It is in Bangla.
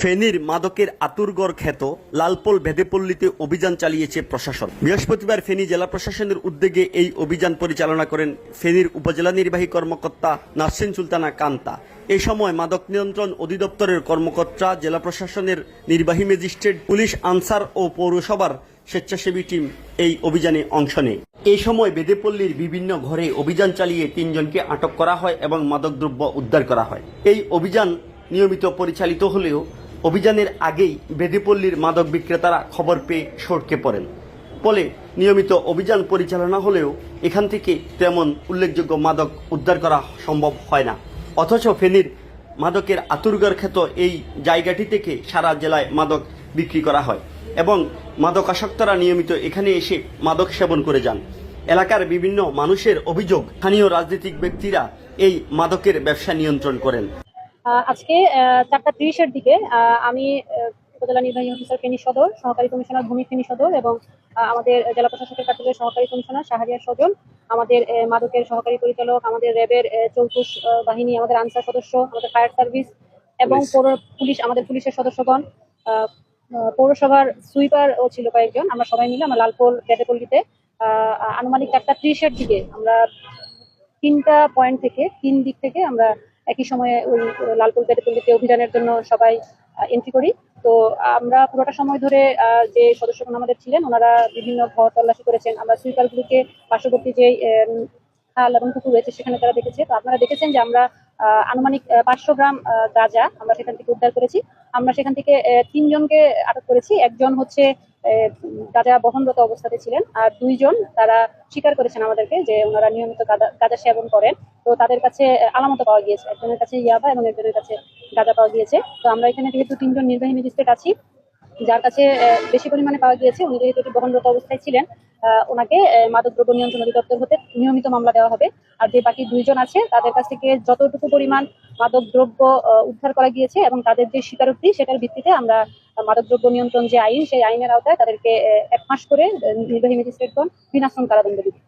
ফেনীর মাদকের আতুরগড় খ্যাত লালপোল ভেদেপল্লীতে অভিযান চালিয়েছে প্রশাসন। বৃহস্পতিবার ফেনী জেলা প্রশাসনের উদ্যোগে এই অভিযান পরিচালনা করেন ফেনীর উপজেলা নির্বাহী কর্মকর্তা নাসরিন সুলতানা কান্তা। এই সময় মাদক নিয়ন্ত্রণ অধিদপ্তরের কর্মকর্তা, জেলা প্রশাসনের নির্বাহী ম্যাজিস্ট্রেট, পুলিশ, আনসার ও পৌরসভার স্বেচ্ছাসেবী টিম এই অভিযানে অংশ নেয়। এই সময় বেদেপল্লীর বিভিন্ন ঘরে অভিযান চালিয়ে 3 জনকে আটক করা হয় এবং মাদকদ্রব্য উদ্ধার করা হয়। এই অভিযান নিয়মিত পরিচালিত হলেও অভিযানের আগেই বেদেপল্লীর মাদক বিক্রেতারা খবর পেয়ে সটকে পড়েন। ফলে নিয়মিত অভিযান পরিচালনা হলেও এখান থেকে তেমন উল্লেখযোগ্য মাদক উদ্ধার করা সম্ভব হয় না। অথচ ফেনীর মাদকের আতুরগড় খ্যাত এই জায়গাটি থেকে সারা জেলায় মাদক বিক্রি করা হয় এবং মাদকাসক্তরা নিয়মিত এখানে এসে মাদক সেবন করে যান। এলাকার বিভিন্ন মানুষের অভিযোগ, স্থানীয় রাজনৈতিক ব্যক্তিরা এই মাদকের ব্যবসা নিয়ন্ত্রণ করেন। আজকে 4:30-এর দিকে আমি উপজেলা নির্বাহী অফিসার ফেনী সদর, সহকারী কমিশনার ভূমি ফেনী সদর এবং আমাদের জেলা প্রশাসকের কার্যালয়ের সহকারী কমিশনার শাহরিয়ার সজল, আমাদের মাদকের সহকারী পরিচালক, আমাদের র্যাবের চৌকুশ বাহিনী, আমাদের আনসার সদস্য, আমাদের ফায়ার সার্ভিস এবং পুলিশ, আমাদের পুলিশের সদস্যগণ, পৌরসভার সুইপারও ছিল কয়েকজন। আমরা সবাই মিলে আমরা লালপোল বেদেপল্লীতে আনুমানিক 4:30-এর দিকে আমরা 3টা পয়েন্ট থেকে 3 দিক থেকে আমরা একই সময়ে ওই লালপোল বেদেপল্লীতে অভিযানের জন্য সবাই এন্ট্রি করি। তো আমরা পুরোটা সময় ধরে যে সদস্যগণ আমাদের ছিলেন ওনারা বিভিন্ন ঘর তল্লাশি করেছেন। আমরা সুইপারগুলোকে পার্শ্ববর্তী যে খাল এবং পুকুর রয়েছে সেখানে তারা দেখেছে। তো আপনারা দেখেছেন যে আমরা আনুমানিক 500 গ্রাম গাঁজা আমরা সেখান থেকে উদ্ধার করেছি। আমরা সেখান থেকে 3 জনকে আটক করেছি। একজন হচ্ছে গাঁজা বহনরত অবস্থাতে ছিলেন, আর 2 জন তারা স্বীকার করেছেন আমাদেরকে যে ওনারা নিয়মিত গাঁজা সেবন করেন। তো তাদের কাছে আলামত পাওয়া গিয়েছে, একজনের কাছে ইয়াবা এবং একজনের কাছে গাঁজা পাওয়া গিয়েছে। তো আমরা এখানে যেহেতু 3 জন নির্বাহী ম্যাজিস্ট্রেট আছি, যার কাছে বেশি পরিমাণে পাওয়া গিয়েছে উনি যেহেতু বহনরত অবস্থায় ছিলেন, ওনাকে মাদকদ্রব্য নিয়ন্ত্রণ অধিদপ্তর হতে নিয়মিত মামলা দেওয়া হবে। আর যে বাকি 2 জন আছে তাদের কাছ থেকে যতটুকু পরিমাণ মাদকদ্রব্য উদ্ধার করা গিয়েছে এবং তাদের যে স্বীকারোক্তি সেটার ভিত্তিতে আমরা মাদকদ্রব্য নিয়ন্ত্রণ যে আইন, সেই আইনের আওতায় তাদেরকে 1 মাস করে নির্বাহী ম্যাজিস্ট্রেটগণ বিনাশ্রম কারাদণ্ড দিবে।